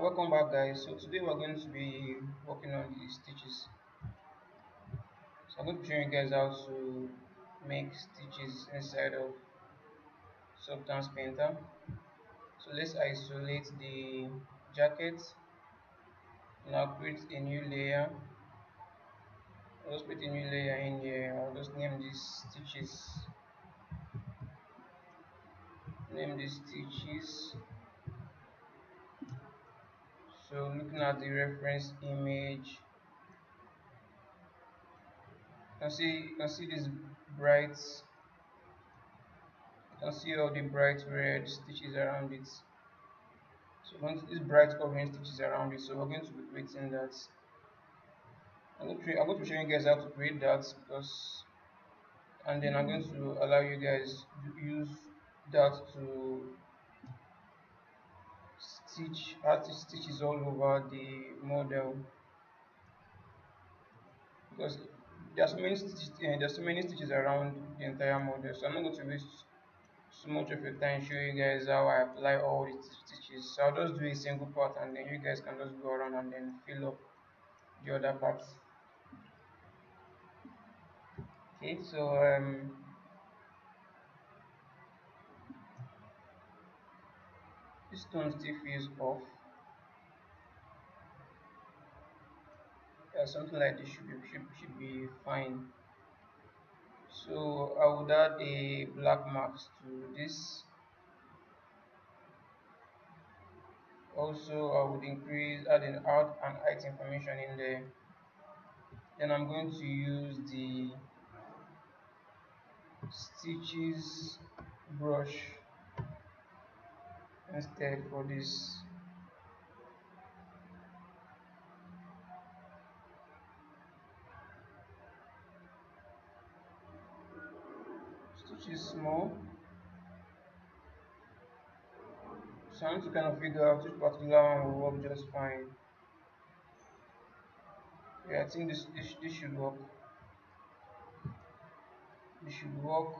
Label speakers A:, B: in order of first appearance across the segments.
A: Welcome back, guys. So today we're going to be working on the stitches. So I'm going to be showing you guys how to make stitches inside of Substance Painter. So let's isolate the jacket. Now create a new layer. I'll just put a new layer in here. I'll just name this stitches. Name this stitches. So looking at the reference image, you can see this bright. You can see all the bright red stitches around it. So once this bright orange stitches around it, so we're going to be creating that. I'm going to be showing you guys how to create that and then I'm going to allow you guys to use that to add stitches all over the model, because there's so many stitches around the entire model. So I'm not going to waste so much of your time showing you guys how I apply all the stitches. So I'll just do a single part and then you guys can just go around and then fill up the other parts. Okay, so this tone still feels off. Something like this should be fine. So I would add a black mask to this. Also, I would add an height information in there. Then I'm going to use the stitches brush instead for this. Stitches small. So I need to kind of figure out which particular one will work just fine. Yeah, I think this should work. This should work.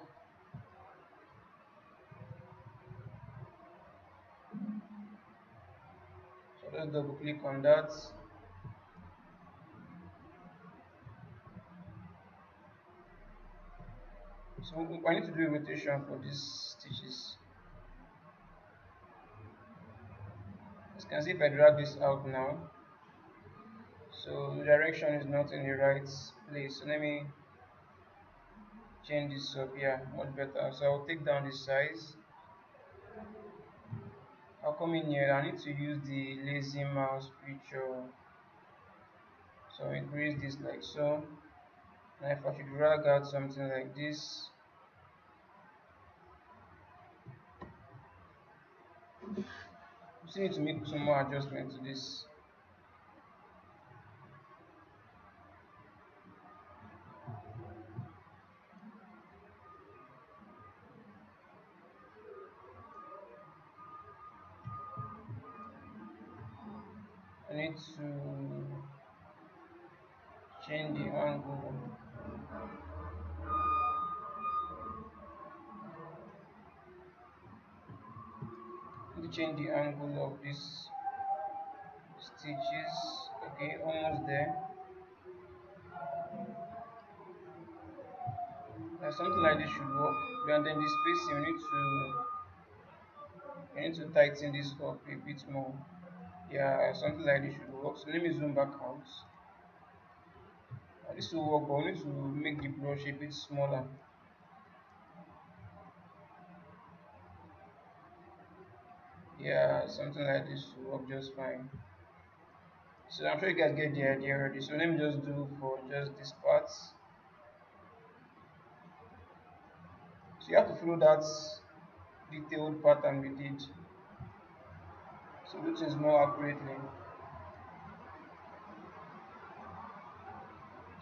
A: So let's double click on that. So I need to do a rotation for these stitches. As you can see, if I drag this out now, so the direction is not in the right place. So let me change this up. Yeah, much better. So I'll take down the size. I'll come in here. I need to use the lazy mouse feature. So increase this like so. And if I should drag out something like this, you still need to make some more adjustment to this. I need to change the angle. I need to change the angle of these stitches. Okay, almost there. Something like this should work. And then the spacing, we need to tighten this up a bit more. Yeah, something like this should work. So let me zoom back out. This will work, but we need to make the brush a bit smaller. Yeah, something like this will work just fine. So I'm sure you guys get the idea already. So let me just do for just this part. So you have to follow that detailed pattern we did. So do things more accurately.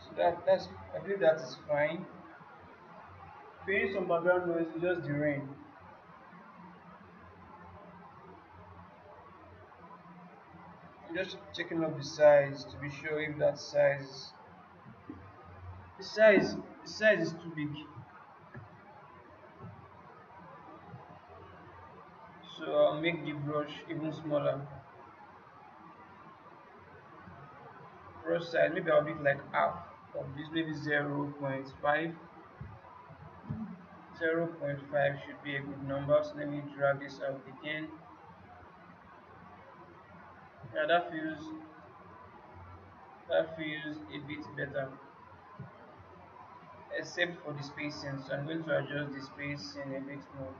A: So that's I believe that is fine. If you hear some background noise, it's just the rain. I'm just checking up the size to be sure if that size is too big. So I'll make the brush even smaller. Brush size, maybe I'll do it like half of this, maybe 0.5. 0.5 should be a good number. So let me drag this out again. Yeah, that feels a bit better, except for the spacing. So I'm going to adjust the spacing a bit more.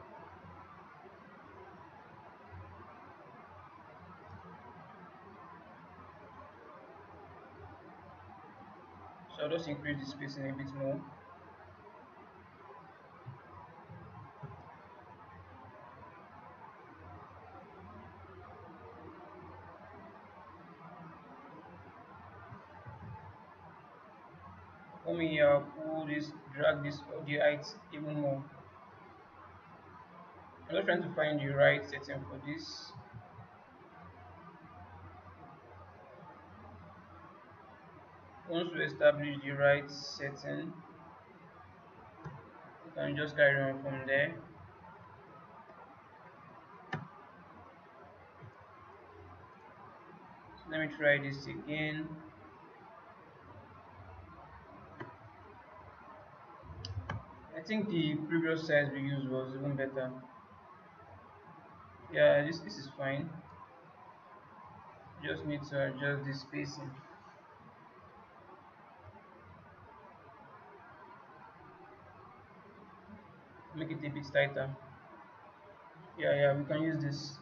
A: So I'll just increase the spacing a bit more. Let me pull this, drag this audio height even more. I'm just trying to find the right setting for this. Once we establish the right setting, we can just carry on from there. So let me try this again. I think the previous size we used was even better. Yeah, this is fine. Just need to adjust the spacing. Make it a bit tighter. Yeah, we can use this.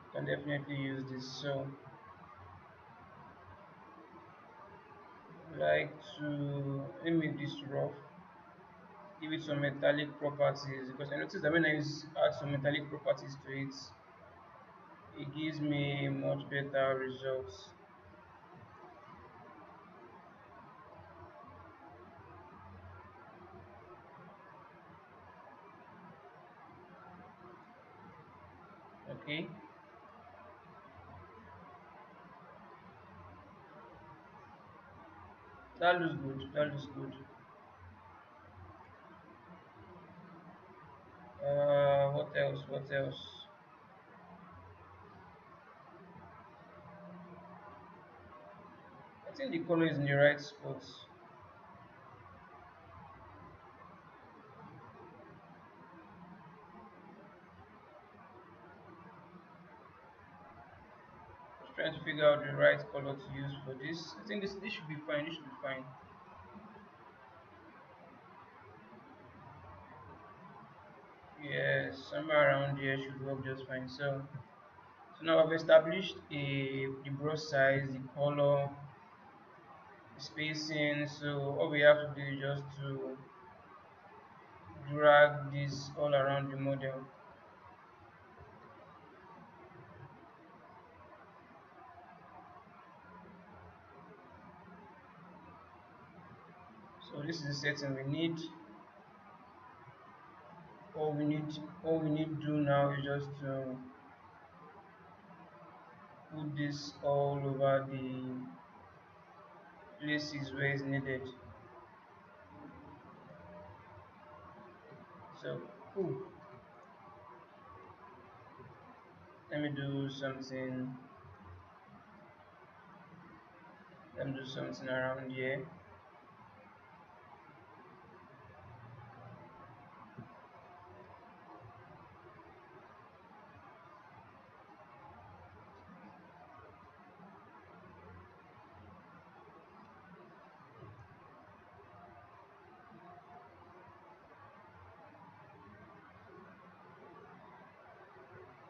A: We can definitely use this. So like to let me make this rough, give it some metallic properties, because I noticed that when I add some metallic properties to it, it gives me much better results. Okay, that looks good. That looks good. What else? What else? I think the color is in the right spot. Just trying to figure out the right color to use for this. I think this should be fine. This should be fine. Yes, somewhere around here should work just fine. So now I've established the brush size, the color, the spacing. So all we have to do is just to drag this all around the model. So this is the setting we need. All we need to do now is just to put this all over the places where it's needed. So cool. Let me do something. Let me do something around here.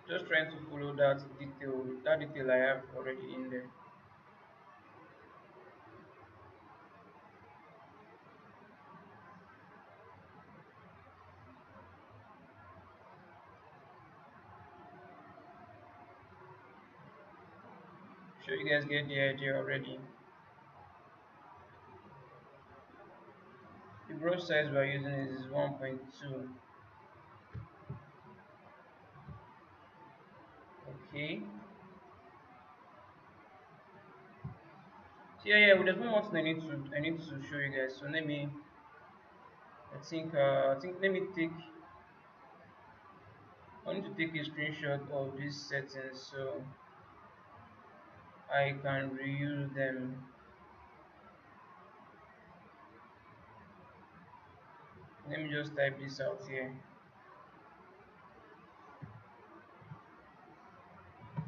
A: Just trying to follow that detail I have already in there. Sure you guys get the idea already. The brush size we're using is 1.2. Okay. So yeah, well, there's one more thing I need to show you guys. So I think let me take I need to take a screenshot of this setting so I can reuse them. Let me just type this out here.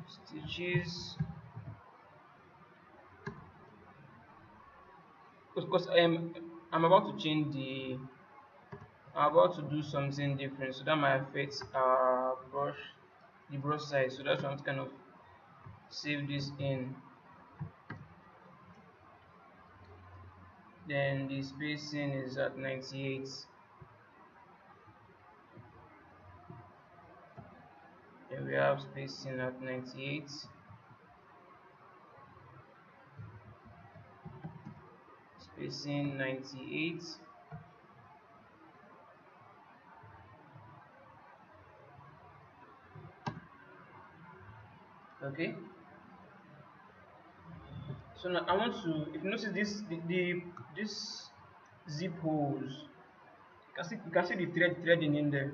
A: Stitches. Because I'm about to change the I'm about to do something different, so that might affect the brush size. So that's why I'm kind of save this in. Then the spacing is at 98. Then we have spacing at 98. Spacing 98. Okay. So now I want to, if you notice this, this zip holes, you can see the threading in there.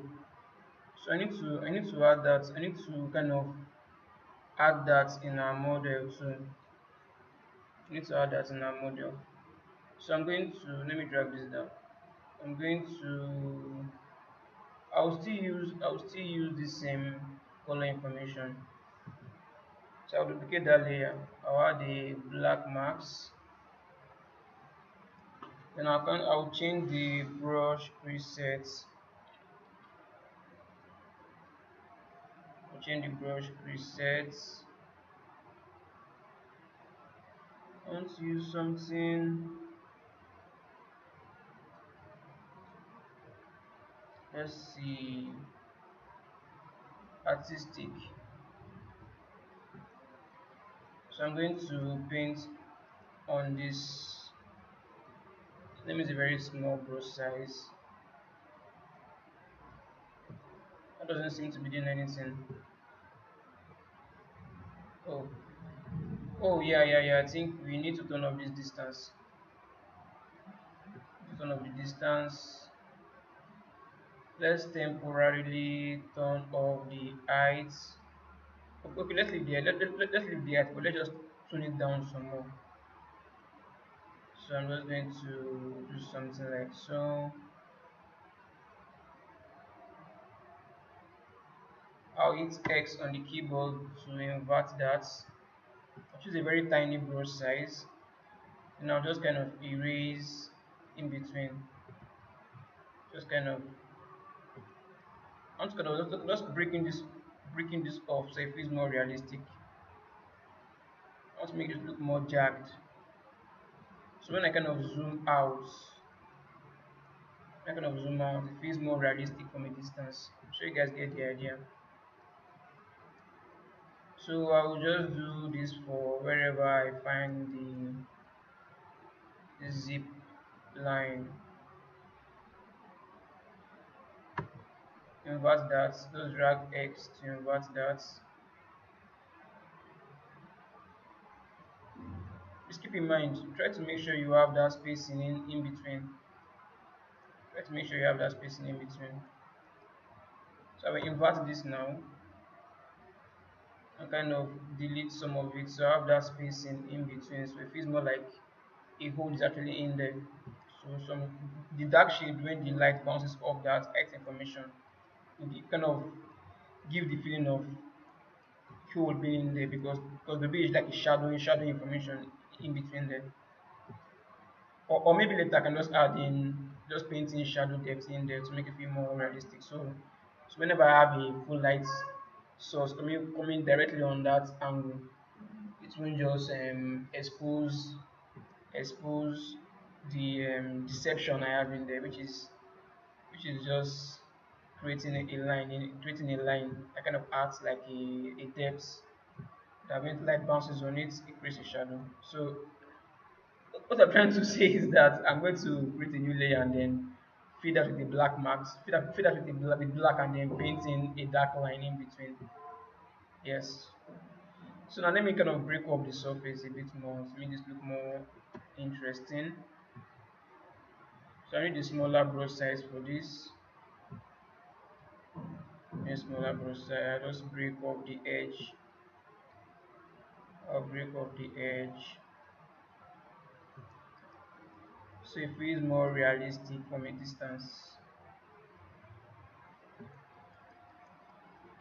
A: So I need to add that. I need to kind of add that in our model too. I need to add that in our model. So I'm going to, let me drag this down. I'm going to, I'll still use the same color information. So I'll duplicate that layer. I'll add the black marks. Then I'll change the brush presets. I'll change the brush presets. I want to use something, let's see, artistic. So I'm going to paint on this. Let me use a very small brush size. That doesn't seem to be doing anything. Oh, yeah. I think we need to turn off this distance. Turn off the distance. Let's temporarily turn off the height. Okay, let's leave the height. Let's leave the height, but let's just tune it down some more. So I'm just going to do something like so. I'll hit X on the keyboard to invert that. I'll choose a very tiny brush size, and I'll just kind of erase in between. Just kind of, I'm just kind of just breaking this off so it feels more realistic. I want to make it look more jagged. So when I kind of zoom out, it feels more realistic from a distance. I'm sure you guys get the idea. So I will just do this for wherever I find the zip line. Invert that, just drag X to invert that. Just keep in mind, try to make sure you have that spacing in between. Try to make sure you have that spacing in between. So I will invert this now and kind of delete some of it so I have that spacing in between, so it feels more like a hole is actually in there. So the dark shade when the light bounces off that X information will kind of give the feeling of hole being in there, because maybe it's like a shadow information in between there. Or maybe later I can just add in, just painting shadow depth in there to make it feel more realistic. So whenever I have a full light source coming directly on that angle, it will just expose the deception I have in there, which is just creating a line that kind of acts like a depth, that when light bounces on it, it creates a shadow. So what I'm trying to say is that I'm going to create a new layer and then feed that with the black marks, feed that with the black and then paint in a dark line in between. Yes. So now let me kind of break up the surface a bit more to make this look more interesting. So I need a smaller brush size for this. A smaller brush size. I just break up the edge I'll break off the edge so it feels more realistic from a distance.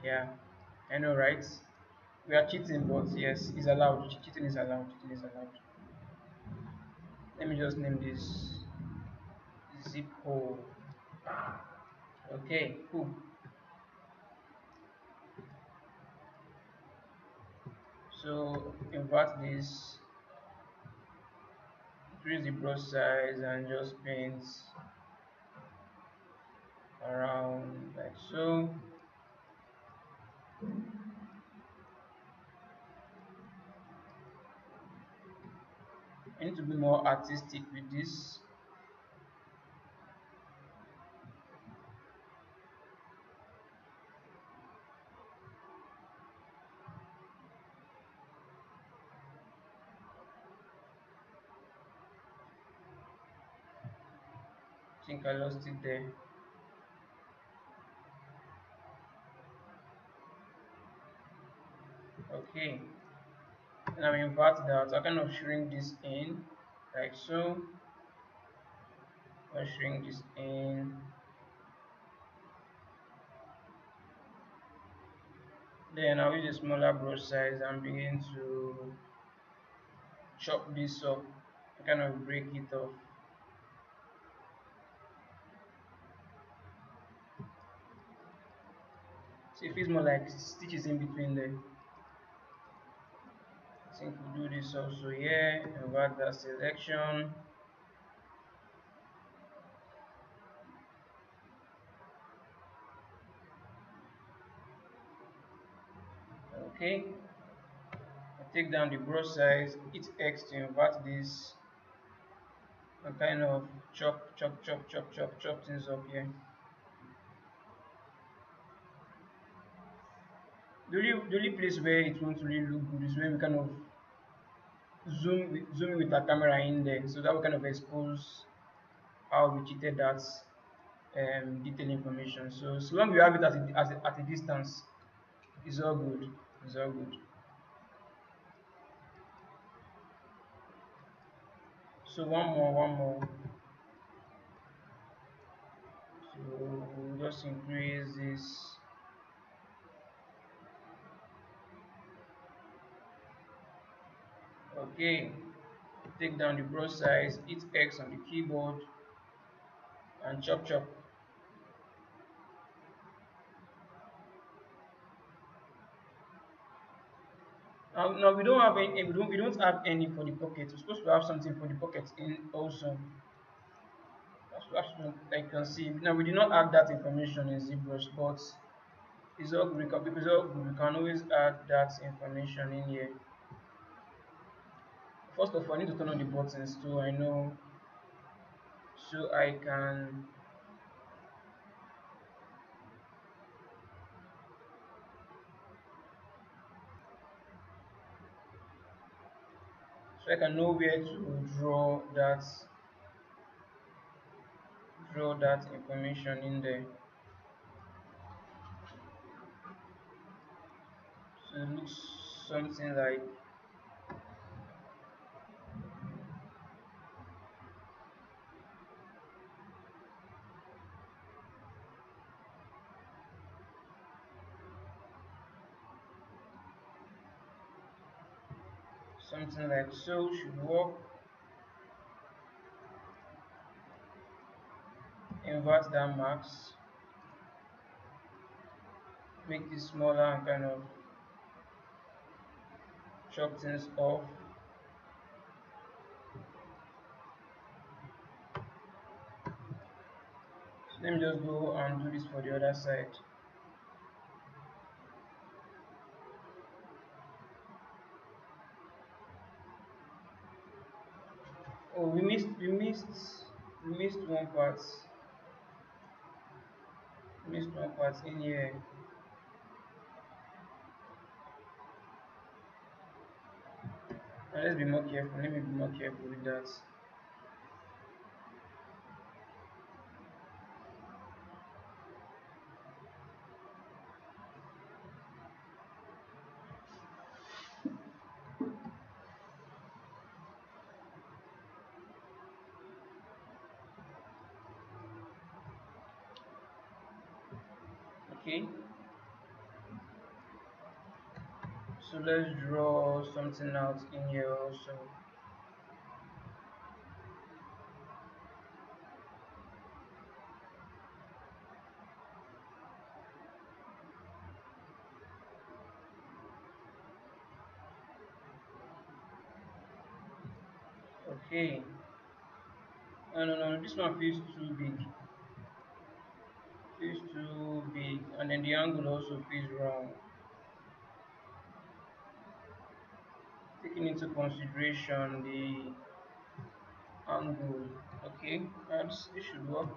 A: Yeah, I know, right? We are cheating, but yes, it's allowed. Cheating is allowed. Cheating is allowed. Let me just name this zip hole. Okay, cool. So invert this, increase the brush size, and just paint around like so. I need to be more artistic with this. I think I lost it there. Okay, now invert that. I kind of shrink this in like so. I shrink this in. Then I'll use a smaller brush size and begin to chop this up. I kind of break it off. So it feels more like stitches in between there. I think we'll do this also here. Invert that selection. Okay. I take down the brush size, hit X to invert this, and kind of chop things up here. The only place where it won't really look good is when we kind of zoom with our camera in there, so that will kind of expose how we cheated that detailed information. So as long as we have it at a distance, it's all good. It's all good. So one more. So just increase this. Okay, take down the brush size, hit X on the keyboard, and chop. Now we don't have any. We don't have any for the pocket. We're supposed to have something for the pocket in also. That's what I can see. Now we did not add that information in ZBrush, but it's all good. It's all good. We can always add that information in here. First of all, I need to turn on the buttons so I know, so I can know where to draw that information in there. So it looks something like so should work. Invert that max, make this smaller and kind of chop things off. So let me just go and do this for the other side. Oh, we missed one part. We missed one part in here. Now let's be more careful. Let me be more careful with that. Okay, so let's draw something out in here also. Okay, no, this one feels too big. Feels too big, and then the angle also feels wrong. Taking into consideration the angle. Okay, this should work.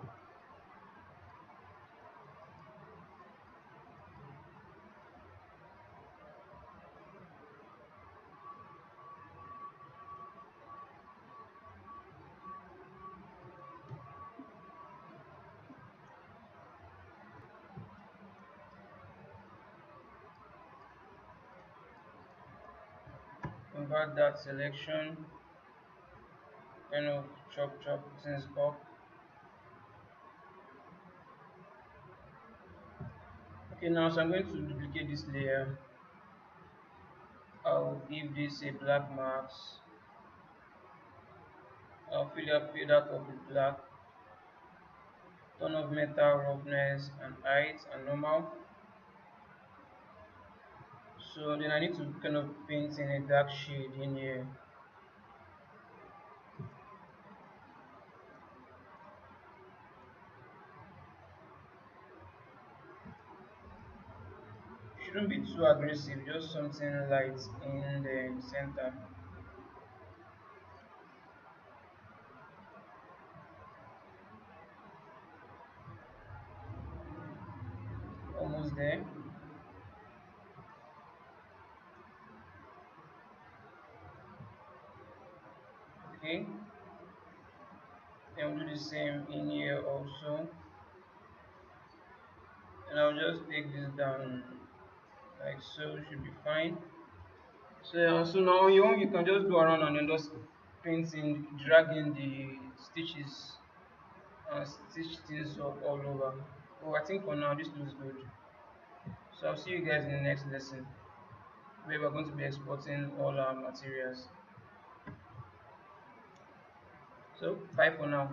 A: Convert that selection, kind of chop things up. Okay, now so I'm going to duplicate this layer. I'll give this a black mask. I'll fill that up with black. Turn off metal roughness and height and normal. So then I need to kind of paint in a dark shade in here. Shouldn't be too aggressive, just something light in the center. Almost there. Okay. Then we'll do the same in here also. And I'll just take this down like so, should be fine. So now you can just go around and then just painting, dragging the stitches and stitch things up all over. Oh, I think for now this looks good. So I'll see you guys in the next lesson where we're going to be exporting all our materials. So bye for now.